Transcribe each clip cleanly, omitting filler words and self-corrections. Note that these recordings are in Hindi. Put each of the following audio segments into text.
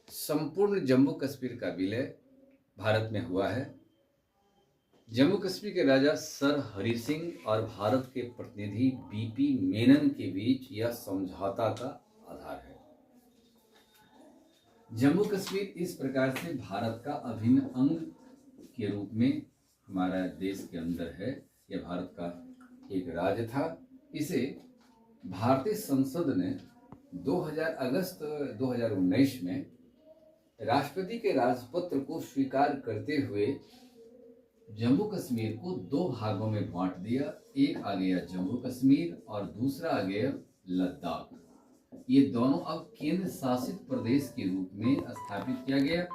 संपूर्ण जम्मू कश्मीर का विलय भारत में हुआ है। जम्मू कश्मीर के राजा सर हरि सिंह और भारत के प्रतिनिधि बीपी मेनन के बीच यह समझौता का आधार है। जम्मू कश्मीर इस प्रकार से भारत का अभिन्न अंग के रूप में हमारा देश के अंदर है। यह भारत का एक राज्य था। इसे भारतीय संसद ने 2000 अगस्त 2019 में राष्ट्रपति के राजपत्र को स्वीकार करते हुए जम्मू कश्मीर को दो भागों में बांट दिया। एक आ गया जम्मू कश्मीर और दूसरा आ गया लद्दाख। ये दोनों अब केंद्र शासित प्रदेश के रूप में स्थापित किया गया।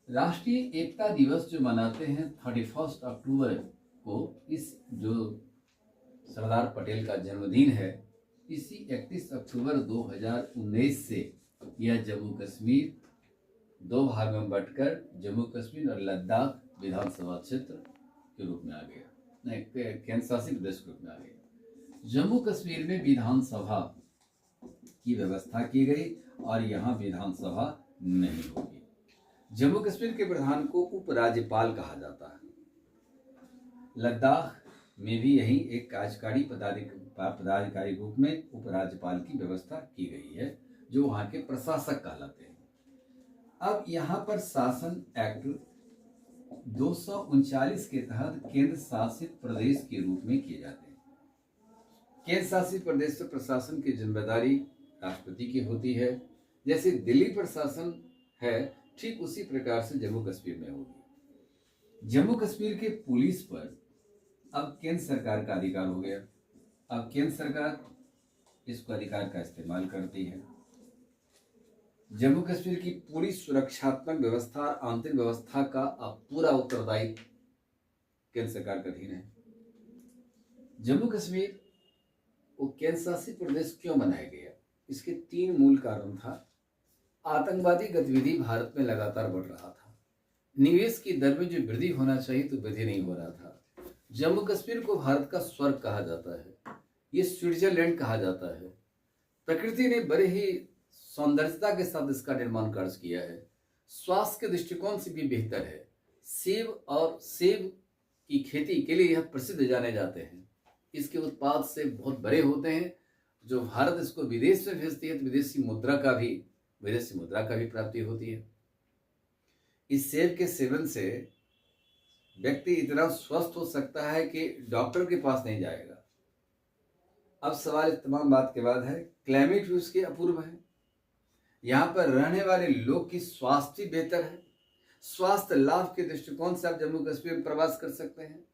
राष्ट्रीय एकता दिवस जो मनाते हैं 31 अक्टूबर को, इस जो सरदार पटेल का जन्मदिन है, इसी 31 अक्टूबर 2019 से यह जम्मू कश्मीर दो भाग में बंटकर जम्मू कश्मीर और लद्दाख विधानसभा क्षेत्र के रूप में आ गया, नहीं केंद्र शासित प्रदेश के रूप में आ गया। जम्मू कश्मीर में विधानसभा की व्यवस्था की गई और यहाँ विधानसभा नहीं होगी। जम्मू कश्मीर के प्रधान को उपराज्यपाल कहा जाता है। लद्दाख में भी यही एक कार्यकारी पदाधिकारी रूप में उपराज्यपाल की व्यवस्था की गई है, जो वहाँ के प्रशासक कहलाते हैं। अब यहाँ पर शासन एक्ट 239 के तहत केंद्र शासित प्रदेश के रूप में किए जाते हैं। केंद्र शासित प्रदेश से प्रशासन की जिम्मेदारी राष्ट्रपति की होती है। जैसे दिल्ली प्रशासन है, ठीक उसी प्रकार से जम्मू कश्मीर में होगी। जम्मू कश्मीर के पुलिस पर अब केंद्र सरकार का अधिकार हो गया। अब केंद्र सरकार इसको अधिकार का इस्तेमाल करती है। जम्मू कश्मीर की पूरी सुरक्षात्मक व्यवस्था और आंतरिक व्यवस्था का अब पूरा उत्तरदायित्व केंद्र सरकार का अधीन है। जम्मू कश्मीर वो केंद्र शासित प्रदेश क्यों बनाया गया? इसके 3 मूल कारण था। आतंकवादी गतिविधि भारत में लगातार बढ़ रहा था। निवेश की दर में जो वृद्धि होना चाहिए तो वृद्धि नहीं हो रहा था। जम्मू कश्मीर को भारत का स्वर्ग कहा जाता है, ये स्विट्जरलैंड कहा जाता है। प्रकृति ने बड़े ही सौंदर्यता के साथ इसका निर्माण कार्य किया है। स्वास्थ्य के दृष्टिकोण से भी बेहतर है। सेब की खेती के लिए यह प्रसिद्ध जाने जाते हैं। इसके उत्पाद से बहुत बड़े होते हैं। जो भारत इसको विदेश में भेजती है तो विदेशी मुद्रा का भी प्राप्ति होती है। इस सेब के सेवन से व्यक्ति इतना स्वस्थ हो सकता है कि डॉक्टर के पास नहीं जाएगा। अब सवाल इस तमाम बात के बाद है, क्लाइमेट भी उसके अपूर्व है। यहाँ पर रहने वाले लोग की स्वास्थ्य बेहतर है। स्वास्थ्य लाभ के दृष्टिकोण से आप जम्मू कश्मीर में प्रवास कर सकते हैं।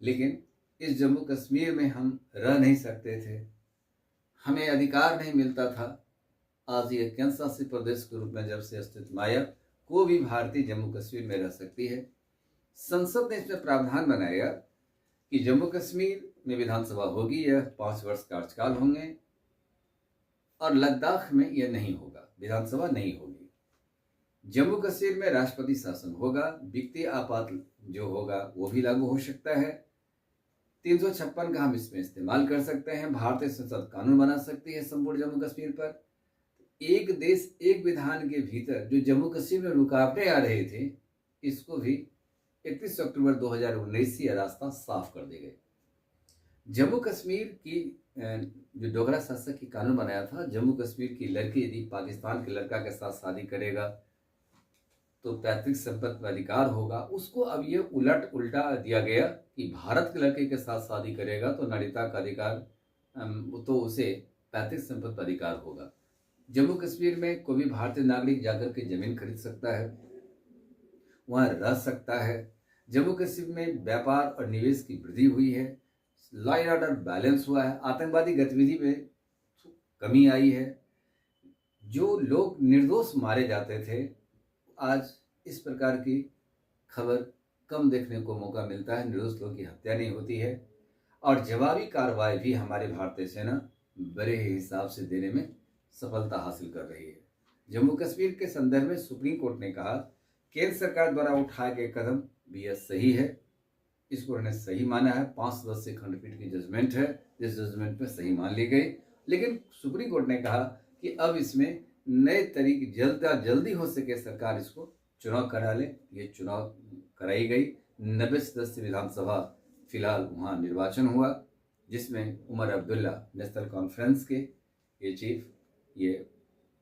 लेकिन इस जम्मू कश्मीर में हम रह नहीं सकते थे, हमें अधिकार नहीं मिलता था। आज ये केंद्र शासित प्रदेश के रूप में जब से अस्तित्व में आया, कोई भी भारतीय जम्मू कश्मीर में रह सकती है। संसद ने इसमें प्रावधान बनाया कि जम्मू कश्मीर में विधानसभा होगी, यह 5 वर्ष कार्यकाल होंगे, और लद्दाख में यह नहीं होगा, विधानसभा नहीं होगी। जम्मू कश्मीर में राष्ट्रपति शासन होगा। वित्तीय आपात जो होगा वो भी लागू हो सकता है। 356 का हम इसमें इस्तेमाल कर सकते हैं। भारतीय संसद कानून बना सकती है संपूर्ण जम्मू कश्मीर पर। एक देश एक विधान के भीतर जो जम्मू कश्मीर में रुकावटें आ रहे थे, इसको भी 31 अक्टूबर 2019 से यह रास्ता साफ कर दी गई। जम्मू कश्मीर की जो डोगरा शासक की कानून बनाया था, जम्मू कश्मीर की लड़की यदि पाकिस्तान के लड़का के साथ शादी करेगा तो पैतृक संपत्ति का अधिकार होगा। उसको अब ये उल्टा दिया गया कि भारत के लड़के के साथ शादी करेगा तो नागरिकता का अधिकार, तो उसे पैतृक संपत्ति का अधिकार होगा। जम्मू कश्मीर में कोई भी भारतीय नागरिक जाकर के जमीन खरीद सकता है, वहाँ रह सकता है। जम्मू कश्मीर में व्यापार और निवेश की वृद्धि हुई है। लॉ एंड ऑर्डर बैलेंस हुआ है। आतंकवादी गतिविधि में कमी आई है। जो लोग निर्दोष मारे जाते थे, आज इस प्रकार की खबर कम देखने को मौका मिलता है। निर्दोष लोगों की हत्या नहीं होती है और जवाबी कार्रवाई भी हमारी भारतीय सेना बड़े हिसाब से देने में सफलता हासिल कर रही है। जम्मू कश्मीर के संदर्भ में सुप्रीम कोर्ट ने कहा केंद्र सरकार द्वारा उठाए गए कदम भी यह सही है। इसको उन्होंने सही माना है। 5 सदस्यीय खंडपीठ की जजमेंट है, जिस जजमेंट में सही मान ली गई। लेकिन सुप्रीम कोर्ट ने कहा कि अब इसमें नए तरीके जल्दी हो सके सरकार इसको चुनाव करा ले। ये चुनाव कराई गई। 90 सदस्य विधानसभा फिलहाल वहाँ निर्वाचन हुआ, जिसमें उमर अब्दुल्ला नेशनल कॉन्फ्रेंस के ये चीफ, ये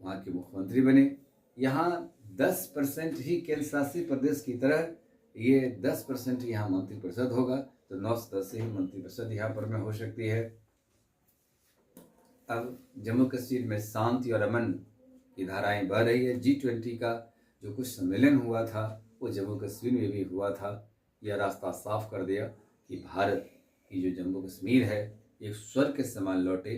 वहाँ के मुख्यमंत्री बने। यहाँ 10% ही केंद्र शासित प्रदेश की तरह ये 10% यहाँ मंत्रिपरिषद होगा, तो 9 सदस्य ही मंत्रिपरिषद यहाँ पर में हो सकती है। अब जम्मू कश्मीर में शांति और अमन की धाराएं बह रही है। G20 का जो कुछ सम्मेलन हुआ था वो जम्मू कश्मीर में भी हुआ था। यह रास्ता साफ कर दिया कि भारत की जो जम्मू कश्मीर है एक स्वर्ग के समान लौटे।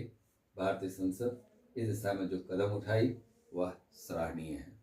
भारतीय संसद इस दिशा में जो कदम उठाई वह सराहनीय है।